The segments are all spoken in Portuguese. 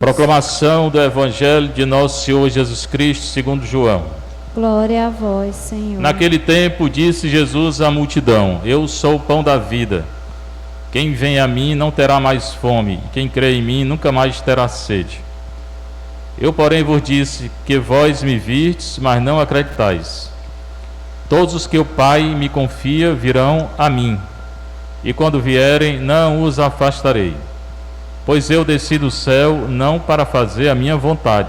Proclamação do Evangelho de Nosso Senhor Jesus Cristo, segundo João. Glória a vós, Senhor. Naquele tempo disse Jesus à multidão: Eu sou o pão da vida. Quem vem a mim não terá mais fome, e quem crê em mim nunca mais terá sede. Eu, porém, vos disse que vós me vistes, mas não acreditais. Todos os que o Pai me confia virão a mim, e quando vierem não os afastarei. Pois eu desci do céu não para fazer a minha vontade,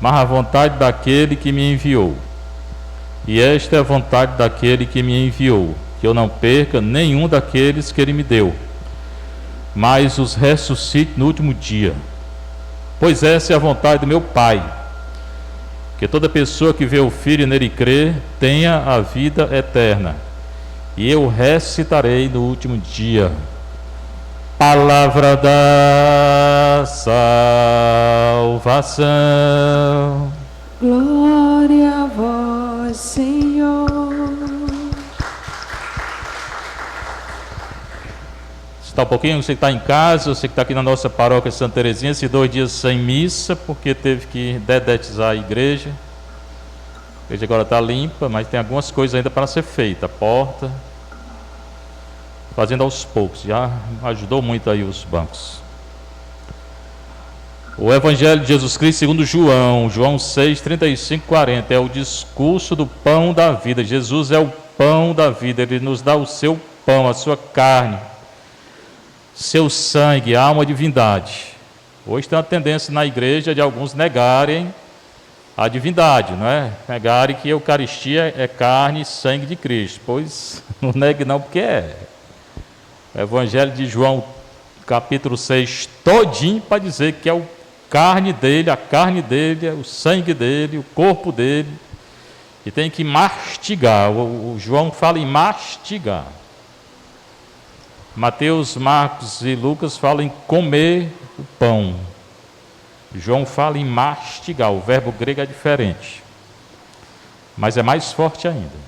mas a vontade daquele que me enviou. E esta é a vontade daquele que me enviou, que eu não perca nenhum daqueles que ele me deu, mas os ressuscite no último dia. Pois essa é a vontade do meu Pai, que toda pessoa que vê o Filho e nele crê tenha a vida eterna, e eu ressuscitarei no último dia. Palavra da salvação. Glória a vós, Senhor. Está um pouquinho, você que está em casa, você que está aqui na nossa paróquia Santa Terezinha, esses 2 dias sem missa, porque teve que dedetizar a igreja. A igreja agora está limpa, mas tem algumas coisas ainda para ser feitas. A porta, fazendo aos poucos, já ajudou muito aí os bancos. O Evangelho de Jesus Cristo segundo João 6, 35, 40, é o discurso do pão da vida. Jesus é o pão da vida, ele nos dá o seu pão, a sua carne, seu sangue, alma e divindade. Hoje tem uma tendência na igreja de alguns negarem a divindade, não é? Negarem que a Eucaristia é carne e sangue de Cristo. Pois não negue não, porque é. O Evangelho de João, capítulo 6, todinho para dizer que é a carne dele, o sangue dele, o corpo dele, e tem que mastigar. O João fala em mastigar. Mateus, Marcos e Lucas falam em comer o pão. João fala em mastigar, o verbo grego é diferente, mas é mais forte ainda.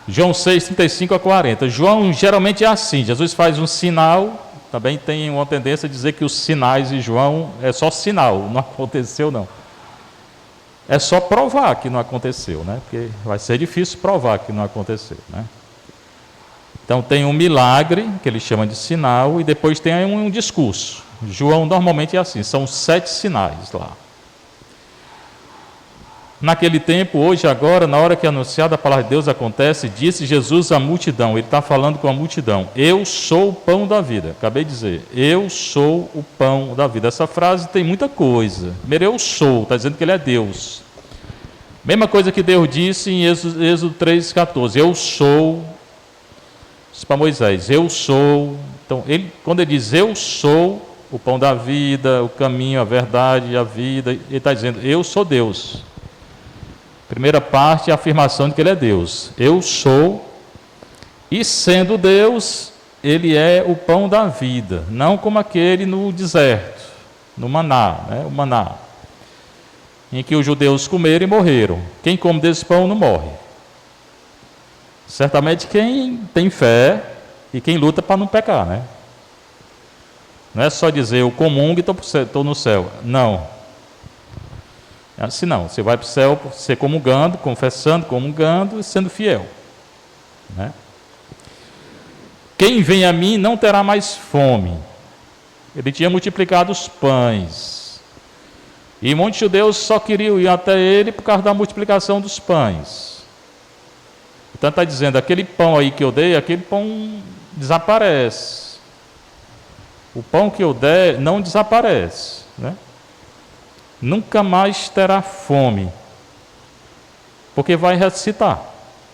João 6, 35 a 40. João geralmente é assim, Jesus faz um sinal, também tem uma tendência a dizer que os sinais de João é só sinal, não aconteceu não. É só provar que não aconteceu, né? Porque vai ser difícil provar que não aconteceu, né? Então tem um milagre, que ele chama de sinal, e depois tem um discurso. João normalmente é assim, são 7 sinais lá. Naquele tempo, hoje, agora, na hora que anunciada a palavra de Deus acontece, disse Jesus à multidão, ele está falando com a multidão: eu sou o pão da vida. Acabei de dizer, eu sou o pão da vida. Essa frase tem muita coisa. Primeiro, eu sou, está dizendo que ele é Deus. Mesma coisa que Deus disse em Êxodo 3,14, eu sou, disse para Moisés, eu sou. Então, quando ele diz eu sou o pão da vida, o caminho, a verdade, a vida, ele está dizendo, eu sou Deus. Primeira parte é a afirmação de que ele é Deus. Eu sou, e sendo Deus, ele é o pão da vida, não como aquele no deserto, no maná, né? O maná, em que os judeus comeram e morreram. Quem come desse pão não morre. Certamente quem tem fé e quem luta para não pecar, né? Não é só dizer eu comungo e estou no céu. Não. Assim não, você vai para o céu você comungando, confessando, comungando e sendo fiel, né? Quem vem a mim não terá mais fome. Ele tinha multiplicado os pães, e muitos judeus só queriam ir até ele por causa da multiplicação dos pães. Então está dizendo, aquele pão aí que eu dei, aquele pão desaparece. O pão que eu der não desaparece, né? Nunca mais terá fome, porque vai ressuscitar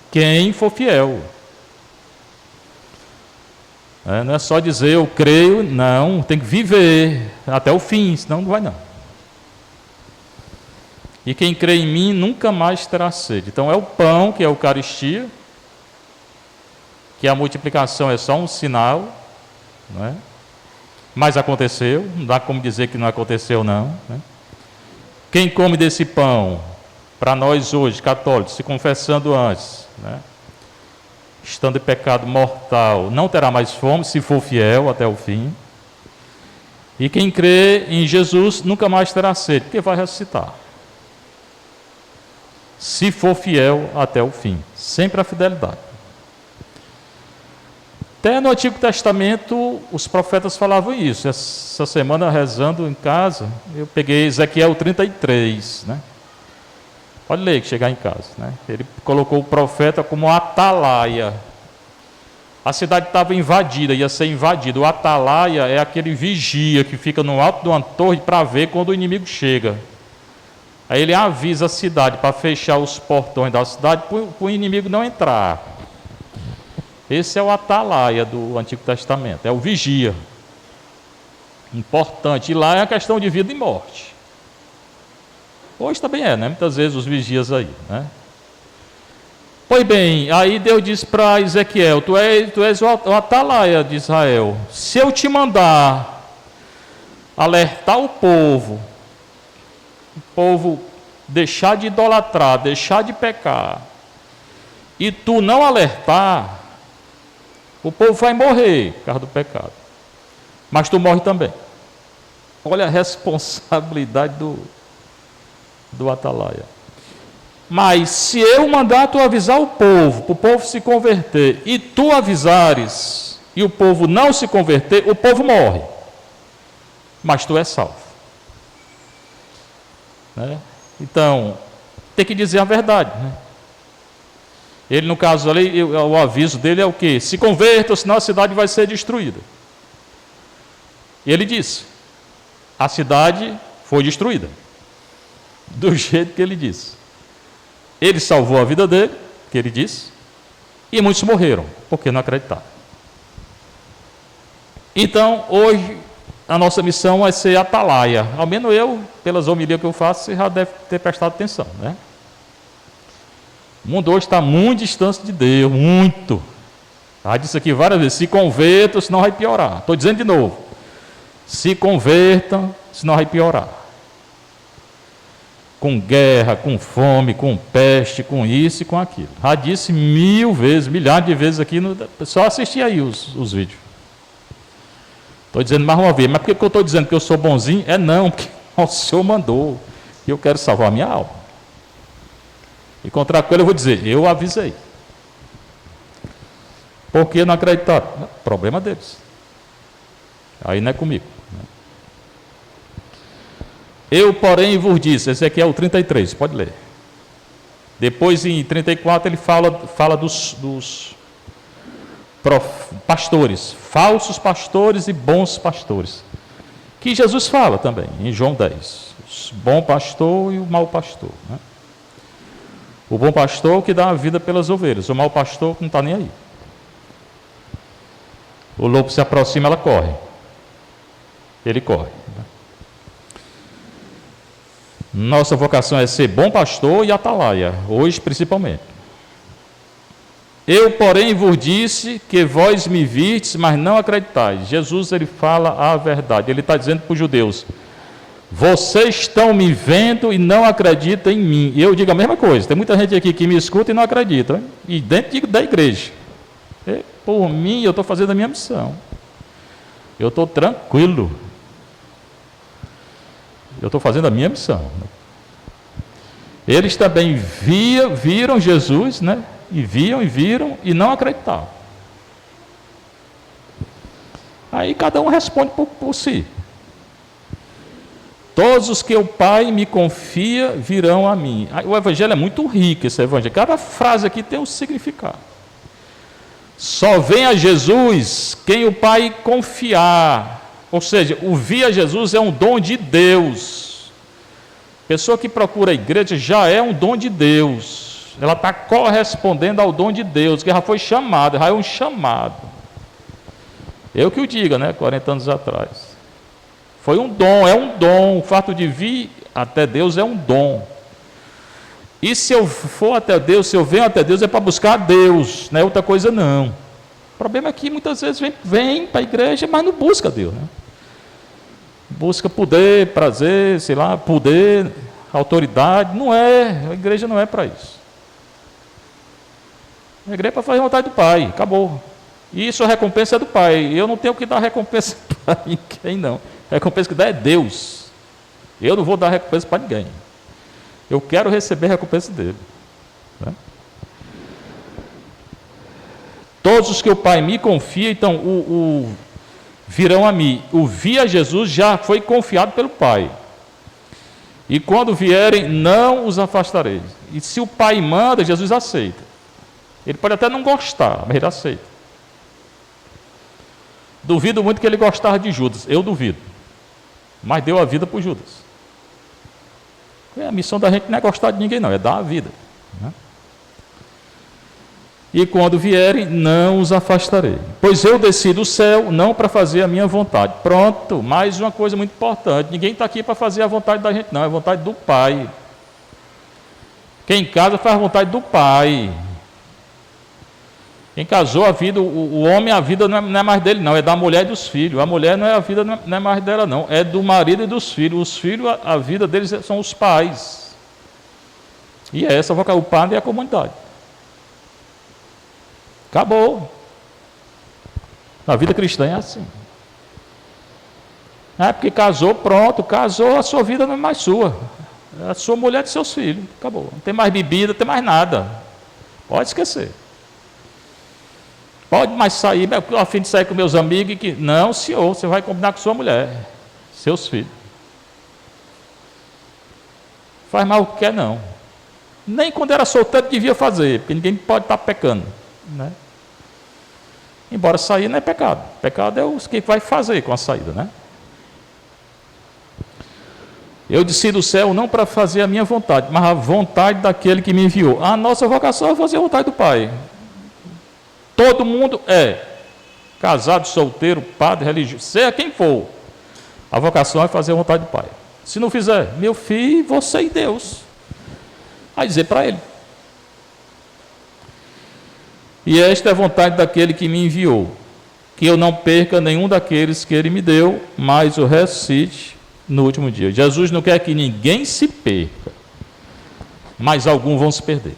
quem for fiel. Não é só dizer eu creio, não, tem que viver até o fim, senão não vai não. E quem crê em mim nunca mais terá sede. Então é o pão, que é a Eucaristia, que a multiplicação é só um sinal, não é? Mas aconteceu, não dá como dizer que não aconteceu não, né? Quem come desse pão, para nós hoje, católicos, se confessando antes, né? Estando em pecado mortal, não terá mais fome, se for fiel até o fim. E quem crê em Jesus nunca mais terá sede, porque vai ressuscitar. Se for fiel até o fim, sempre a fidelidade. Até no Antigo Testamento, os profetas falavam isso. Essa semana, rezando em casa, eu peguei Ezequiel 33, né? Pode ler que chegar em casa, né? Ele colocou o profeta como atalaia. A cidade estava invadida, ia ser invadida. O atalaia é aquele vigia que fica no alto de uma torre para ver quando o inimigo chega. Aí ele avisa a cidade para fechar os portões da cidade para o inimigo não entrar. Esse é o atalaia do Antigo Testamento, é o vigia. Importante. E lá é a questão de vida e morte. Hoje também é, né? Muitas vezes os vigias aí, né? Pois bem, aí Deus disse para Ezequiel, tu és o atalaia de Israel. Se eu te mandar alertar o povo deixar de idolatrar, deixar de pecar, e tu não alertar, o povo vai morrer por causa do pecado. Mas tu morre também. Olha a responsabilidade do atalaia. Mas se eu mandar tu avisar o povo, para o povo se converter, e tu avisares, e o povo não se converter, o povo morre. Mas tu és salvo. Né? Então, tem que dizer a verdade. Né? Ele, no caso ali, o aviso dele é o quê? Se converta, senão a cidade vai ser destruída. E ele disse, a cidade foi destruída. Do jeito que ele disse. Ele salvou a vida dele, que ele disse, e muitos morreram, porque não acreditaram. Então, hoje, a nossa missão é ser atalaia. Ao menos eu, pelas homilias que eu faço, você já deve ter prestado atenção, né? O mundo hoje está muito distante de Deus, muito. Já disse aqui várias vezes, se convertam, senão vai piorar. Estou dizendo de novo, se convertam, senão vai piorar. Com guerra, com fome, com peste, com isso e com aquilo. Já disse 1000 vezes, milhares de vezes aqui, só assistir aí os vídeos. Estou dizendo mais uma vez, mas por que eu estou dizendo que eu sou bonzinho? É não, porque o Senhor mandou, e eu quero salvar a minha alma. E contra ele eu vou dizer, eu avisei. Por que não acreditaram? Problema deles. Aí não é comigo. Eu, porém, vos disse, Ezequiel 33, pode ler. Depois, em 34, ele fala dos pastores, falsos pastores e bons pastores. Que Jesus fala também, em João 10. O bom pastor e o mau pastor. Né? O bom pastor que dá a vida pelas ovelhas, o mau pastor que não está nem aí. O lobo se aproxima, ela corre. Ele corre. Nossa vocação é ser bom pastor e atalaia, hoje principalmente. Eu, porém, vos disse que vós me vistes, mas não acreditais. Jesus, ele fala a verdade. Ele está dizendo para os judeus, vocês estão me vendo e não acreditam em mim. E eu digo a mesma coisa. Tem muita gente aqui que me escuta e não acredita. E dentro da igreja. Por mim, eu estou fazendo a minha missão. Eu estou tranquilo. Eu estou fazendo a minha missão. Eles também viram Jesus, né? E viram e não acreditavam. Aí cada um responde por si. Todos os que o Pai me confia virão a mim. O evangelho é muito rico, esse evangelho. Cada frase aqui tem um significado. Só vem a Jesus quem o Pai confiar. Ou seja, o vir a Jesus é um dom de Deus. Pessoa que procura a igreja já é um dom de Deus. Ela está correspondendo ao dom de Deus, que já foi chamado, já é um chamado. Eu que o diga, né? 40 anos atrás. Foi um dom, é um dom. O fato de vir até Deus é um dom. E se eu for até Deus, se eu venho até Deus, é para buscar a Deus, não é outra coisa não. O problema é que muitas vezes vem para a igreja, mas não busca Deus. Né? Busca poder, prazer, sei lá, poder, autoridade. Não é, a igreja não é para isso. A igreja é para fazer a vontade do Pai, acabou. E isso a recompensa é do Pai. Eu não tenho que dar recompensa para ninguém, não. A recompensa que dá é Deus. Eu não vou dar recompensa para ninguém. Eu quero receber a recompensa dele. Né? Todos os que o Pai me confia, então, virão a mim. O vir a Jesus já foi confiado pelo Pai. E quando vierem, não os afastarei. E se o Pai manda, Jesus aceita. Ele pode até não gostar, mas ele aceita. Duvido muito que ele gostava de Judas. Eu duvido. Mas deu a vida por Judas. A missão da gente não é gostar de ninguém, não. É dar a vida. Né? E quando vierem, não os afastarei. Pois eu desci do céu, não para fazer a minha vontade. Pronto, mais uma coisa muito importante. Ninguém está aqui para fazer a vontade da gente, não. É a vontade do Pai. Quem casa faz a vontade do Pai. Quem casou, a vida, o homem, a vida não é mais dele, não. É da mulher e dos filhos. A mulher, não é a vida, não é mais dela, não. É do marido e dos filhos. Os filhos, a vida deles são os pais. E é essa o padre e a comunidade. Acabou. A vida cristã é assim. É porque casou, pronto, casou, a sua vida não é mais sua. É a sua mulher e seus filhos. Acabou. Não tem mais bebida, não tem mais nada. Pode esquecer. Pode mais sair, a fim de sair com meus amigos. Que... Não, senhor, você vai combinar com sua mulher, seus filhos. Faz mal o que quer, não. Nem quando era solteiro devia fazer, porque ninguém pode estar pecando. Né? Embora sair não é pecado. Pecado é o que vai fazer com a saída, né? Eu desci do céu não para fazer a minha vontade, mas a vontade daquele que me enviou. A nossa vocação é fazer a vontade do Pai. Todo mundo é casado, solteiro, padre, religioso, seja quem for. A vocação é fazer a vontade do Pai. Se não fizer, meu filho, você e Deus. Vai dizer para ele. E esta é a vontade daquele que me enviou, que eu não perca nenhum daqueles que ele me deu, mas o ressuscite no último dia. Jesus não quer que ninguém se perca, mas alguns vão se perder.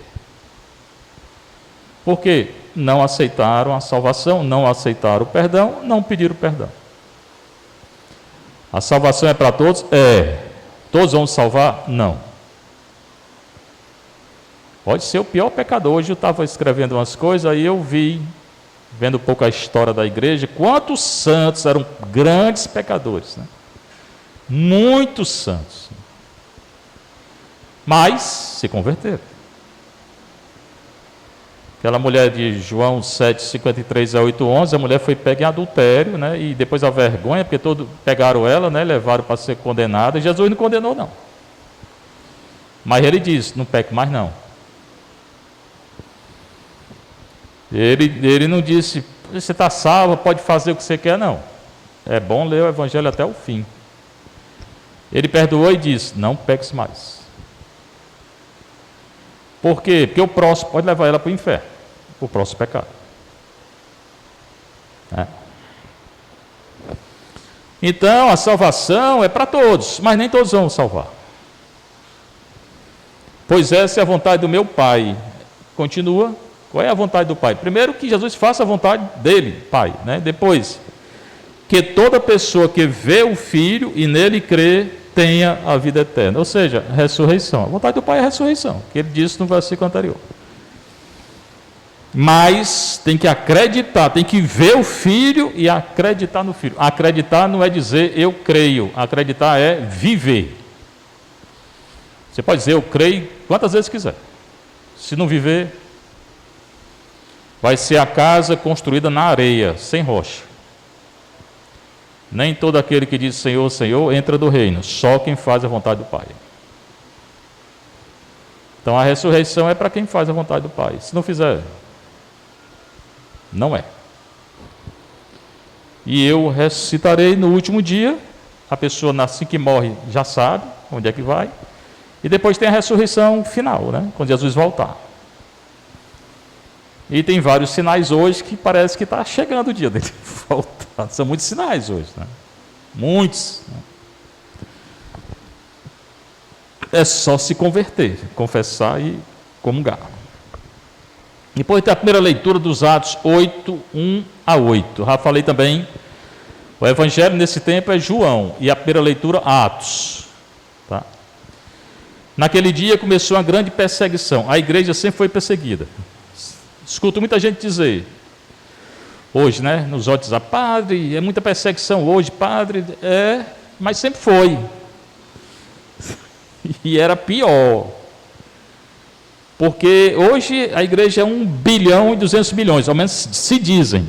Por quê? Não aceitaram a salvação, não aceitaram o perdão, não pediram perdão. A salvação é para todos? É. Todos vão se salvar? Não. Pode ser o pior pecador. Hoje eu estava escrevendo umas coisas, aí eu vi, vendo um pouco a história da igreja, quantos santos eram grandes pecadores, né? Muitos santos. Mas se converteram. Aquela mulher de João 7, 53 a 8, 11, a mulher foi pega em adultério, né? E depois a vergonha, porque todos pegaram ela, né? Levaram para ser condenada, e Jesus não condenou, não. Mas ele disse, não peque mais não. Ele não disse, você está salvo, pode fazer o que você quer, não. É bom ler o evangelho até o fim. Ele perdoou e disse, não peques mais. Por quê? Porque o próximo pode levar ela para o inferno, o próximo pecado. É. Então, a salvação é para todos, mas nem todos vão salvar. Pois essa é a vontade do meu Pai. Continua, qual é a vontade do Pai? Primeiro, que Jesus faça a vontade dele, Pai. Né? Depois, que toda pessoa que vê o Filho e nele crê, tenha a vida eterna, ou seja, ressurreição. A vontade do Pai é a ressurreição, que ele disse no versículo anterior. Mas tem que acreditar, tem que ver o Filho e acreditar no Filho. Acreditar não é dizer eu creio, acreditar é viver. Você pode dizer eu creio quantas vezes quiser. Se não viver, vai ser a casa construída na areia, sem rocha. Nem todo aquele que diz Senhor, Senhor, entra do reino, só quem faz a vontade do Pai. Então a ressurreição é para quem faz a vontade do Pai. Se não fizer, não é. E eu ressuscitarei no último dia. A pessoa assim que morre já sabe onde é que vai. E depois tem a ressurreição final, né? Quando Jesus voltar. E tem vários sinais hoje que parece que está chegando o dia dele voltar. São muitos sinais hoje, né? Muitos. Né? É só se converter, confessar e comungar. Depois tem a primeira leitura dos Atos 8, 1 a 8. Já falei também O evangelho nesse tempo é João e a primeira leitura Atos. Tá? Naquele dia começou uma grande perseguição. A igreja sempre foi perseguida. Escuto muita gente dizer, hoje, né, nos WhatsApp, padre, é muita perseguição hoje, padre, mas sempre foi. E era pior. Porque hoje a igreja é 1 bilhão e 200 milhões, ao menos se dizem.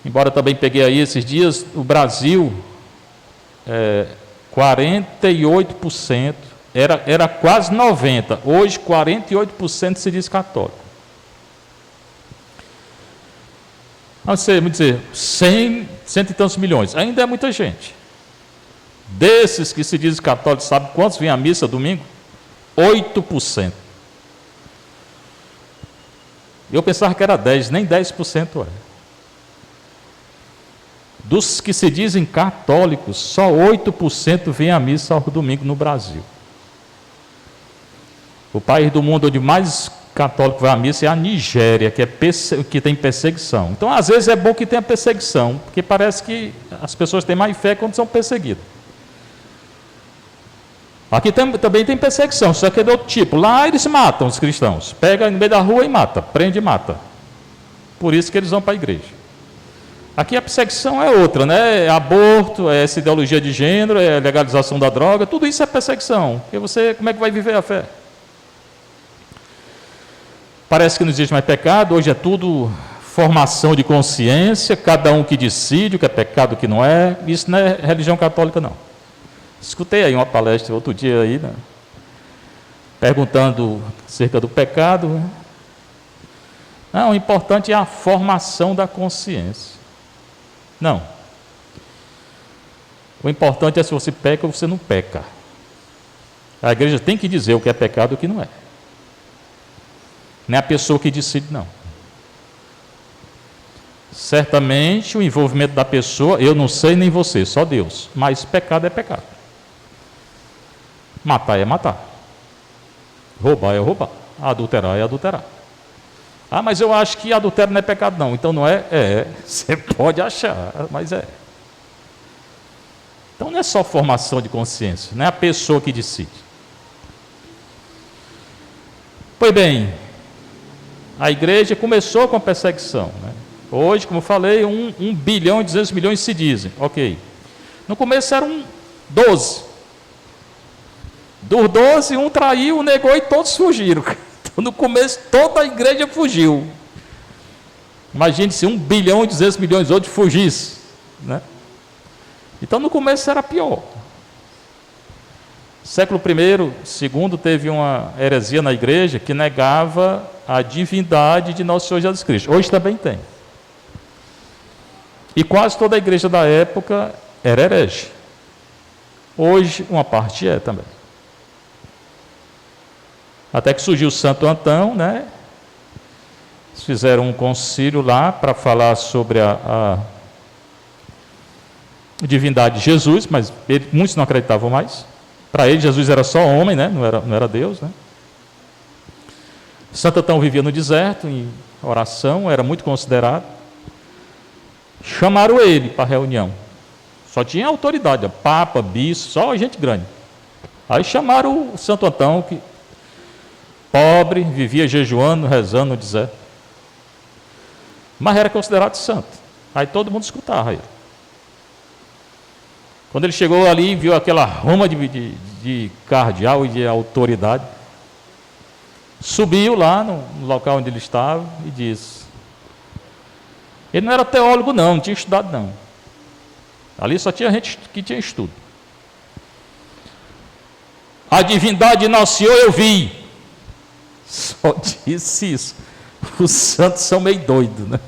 Embora também peguei aí esses dias, o Brasil, 48%, era quase 90%, hoje 48% se diz católico. Vamos dizer, 100 e tantos milhões, ainda é muita gente. Desses que se dizem católicos, sabe quantos vêm à missa domingo? 8%. Eu pensava que era 10%, nem 10% é. Dos que se dizem católicos, só 8% vêm à missa ao domingo no Brasil. O país do mundo onde mais católico vai à missa é a Nigéria, que tem perseguição. Então, às vezes é bom que tenha perseguição, porque parece que as pessoas têm mais fé quando são perseguidas. Aqui também tem perseguição, só que é de outro tipo. Lá eles matam os cristãos. Pega no meio da rua e mata, prende e mata. Por isso que eles vão para a igreja. Aqui a perseguição é outra, né? É aborto, é essa ideologia de gênero, é legalização da droga, tudo isso é perseguição. Porque você, como é que vai viver a fé? Parece que não existe mais pecado, hoje é tudo formação de consciência, cada um que decide o que é pecado e o que não é. Isso não é religião católica, não. Escutei aí uma palestra outro dia aí, né? Perguntando acerca do pecado. Né? Não, o importante é a formação da consciência. Não. O importante é se você peca ou você não peca. A igreja tem que dizer o que é pecado e o que não é. Não é a pessoa que decide, não. Certamente o envolvimento da pessoa, eu não sei nem você, só Deus. Mas pecado é pecado. Matar é matar. Roubar é roubar. Adulterar é adulterar. Ah, mas eu acho que adultério não é pecado, não. Então não é? Você pode achar, mas é. Então não é só formação de consciência, não é a pessoa que decide. Pois bem, a igreja começou com a perseguição. Né? Hoje, como eu falei, 1 bilhão e 200 milhões se dizem. Ok. No começo eram 12. Dos 12, um traiu, negou e todos fugiram. No começo, toda a igreja fugiu. Imagine se 1 bilhão e 200 milhões outros fugissem. Né? Então, no começo era pior. Século I, II, teve uma heresia na igreja que negava a divindade de nosso Senhor Jesus Cristo. Hoje também tem. E quase toda a igreja da época era herege. Hoje, uma parte é também. Até que surgiu o Santo Antão, né? Eles fizeram um concílio lá para falar sobre a divindade de Jesus, mas muitos não acreditavam mais. Para ele, Jesus era só homem, né? Não era Deus, né? Santo Antão vivia no deserto, em oração, era muito considerado. Chamaram ele para a reunião. Só tinha autoridade, papa, bispo, só gente grande. Aí chamaram o Santo Antão, que pobre, vivia jejuando, rezando no deserto. Mas era considerado santo. Aí todo mundo escutava ele. Quando ele chegou ali, viu aquela roma de cardeal e de autoridade, subiu lá no local onde ele estava e disse: ele não era teólogo não tinha estudado não. Ali só tinha gente que tinha estudo. A divindade de Nosso Senhor eu vi. Só disse isso. Os santos são meio doidos, né?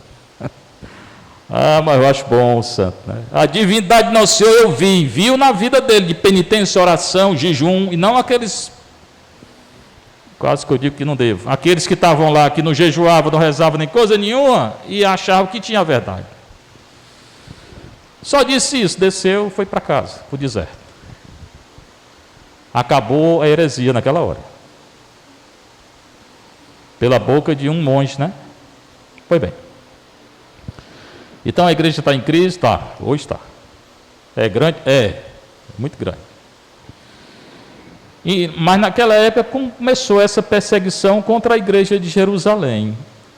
Ah, mas eu acho bom o santo, né? A divindade de Nosso Senhor eu viu na vida dele, de penitência, oração, jejum, e não aqueles, quase que eu digo que não devo, aqueles que estavam lá, que não jejuavam, não rezavam nem coisa nenhuma, e achavam que tinha a verdade. Só disse isso, desceu, foi para casa, para o deserto. Acabou a heresia naquela hora. Pela boca de um monge, né? Foi bem. Então a igreja está em crise? Está, hoje está. É grande? É, muito grande. Mas naquela época começou essa perseguição contra a igreja de Jerusalém.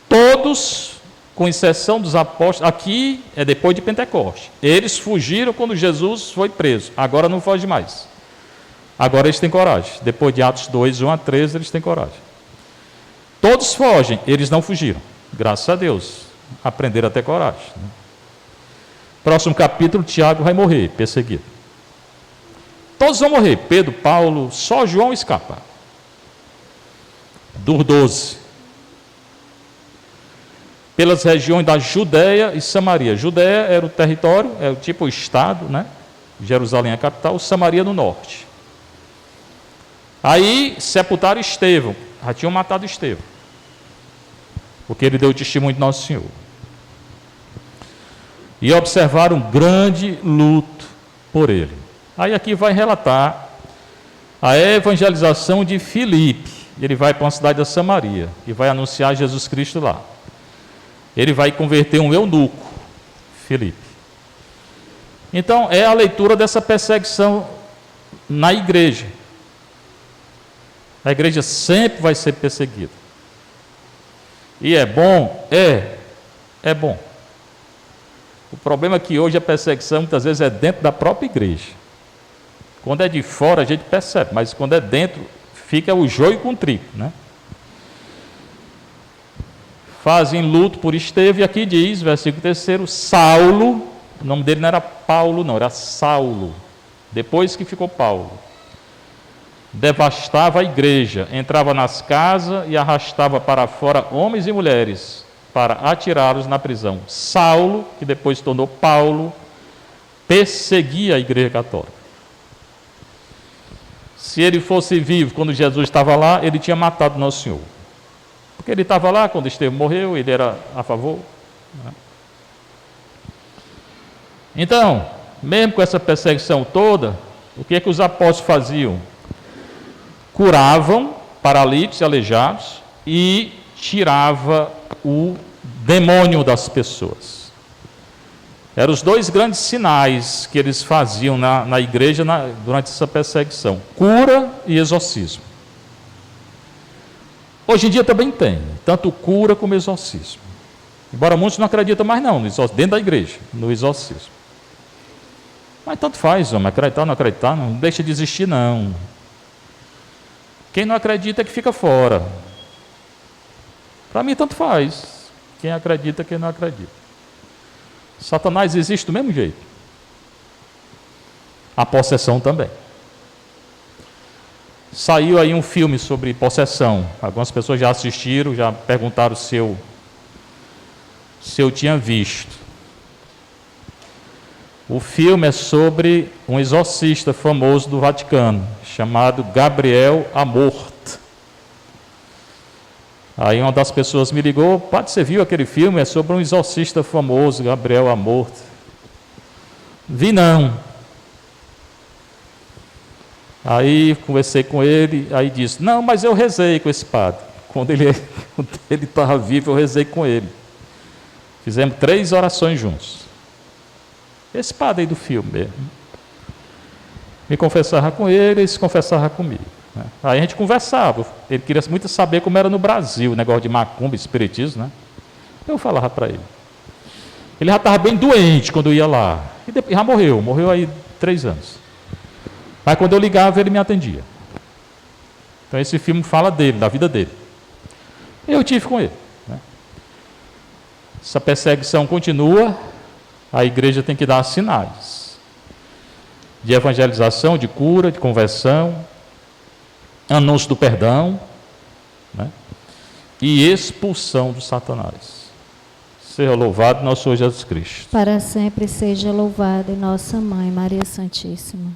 Todos, com exceção dos apóstolos, aqui é depois de Pentecostes. Eles fugiram quando Jesus foi preso. Agora não foge mais. Agora eles têm coragem. Depois de Atos 2, 1 a 13, eles têm coragem. Todos fogem, eles não fugiram. Graças a Deus. Aprenderam a ter coragem. Próximo capítulo, Tiago vai morrer, perseguido. Todos vão morrer. Pedro, Paulo, só João escapa. Dos 12. Pelas regiões da Judéia e Samaria. Judéia era o território, era tipo o estado, né? Jerusalém é a capital, Samaria no norte. Aí sepultaram Estevão. Já tinham matado Estevão, porque ele deu testemunho de Nosso Senhor. E observaram um grande luto por ele. Aí aqui vai relatar a evangelização de Filipe. Ele vai para uma cidade da Samaria e vai anunciar Jesus Cristo lá. Ele vai converter um eunuco, Filipe. Então, é a leitura dessa perseguição na igreja. A igreja sempre vai ser perseguida. E é bom? É bom. O problema é que hoje a perseguição muitas vezes é dentro da própria igreja. Quando é de fora a gente percebe, mas quando é dentro fica o joio com o trigo, né? Fazem luto por Estevão, e aqui diz, versículo 3, Saulo, o nome dele não era Paulo não, era Saulo, depois que ficou Paulo, devastava a igreja, entrava nas casas e arrastava para fora homens e mulheres, para atirá-los na prisão. Saulo, que depois se tornou Paulo, perseguia a igreja católica. Se ele fosse vivo quando Jesus estava lá, ele tinha matado Nosso Senhor. Porque ele estava lá quando Estevão morreu, ele era a favor. Né? Então, mesmo com essa perseguição toda, o que é que os apóstolos faziam? Curavam paralíticos e aleijados e tirava o demônio das pessoas. Eram os dois grandes sinais que eles faziam na igreja durante essa perseguição: cura e exorcismo. Hoje em dia também tem, tanto cura como exorcismo. Embora muitos não acreditam mais não, dentro da igreja, no exorcismo. Mas tanto faz, homem, acreditar ou não acreditar, não deixa de existir não. Quem não acredita é que fica fora. Para mim tanto faz, quem acredita, quem não acredita. Satanás existe do mesmo jeito. A possessão também. Saiu aí um filme sobre possessão. Algumas pessoas já assistiram, já perguntaram se eu tinha visto. O filme é sobre um exorcista famoso do Vaticano, chamado Gabriel Amorth. Aí uma das pessoas me ligou: padre, você viu aquele filme? É sobre um exorcista famoso, Gabriel Amorth. Vi não. Aí conversei com ele, aí disse: não, mas eu rezei com esse padre. Quando ele estava vivo, eu rezei com ele. Fizemos 3 orações juntos. Esse padre aí do filme mesmo. Me confessava com ele, ele se confessava comigo. Né? Aí a gente conversava. Ele queria muito saber como era no Brasil, o negócio de macumba, espiritismo, né? Eu falava para ele. Ele já estava bem doente quando eu ia lá. E depois, já morreu aí 3 anos. Mas quando eu ligava, ele me atendia. Então esse filme fala dele, da vida dele. Eu tive com ele. Né? Essa perseguição continua, a igreja tem que dar sinais de evangelização, de cura, de conversão, anúncio do perdão, né? E expulsão do Satanás. Seja louvado nosso Senhor Jesus Cristo. Para sempre seja louvado nossa Mãe, Maria Santíssima.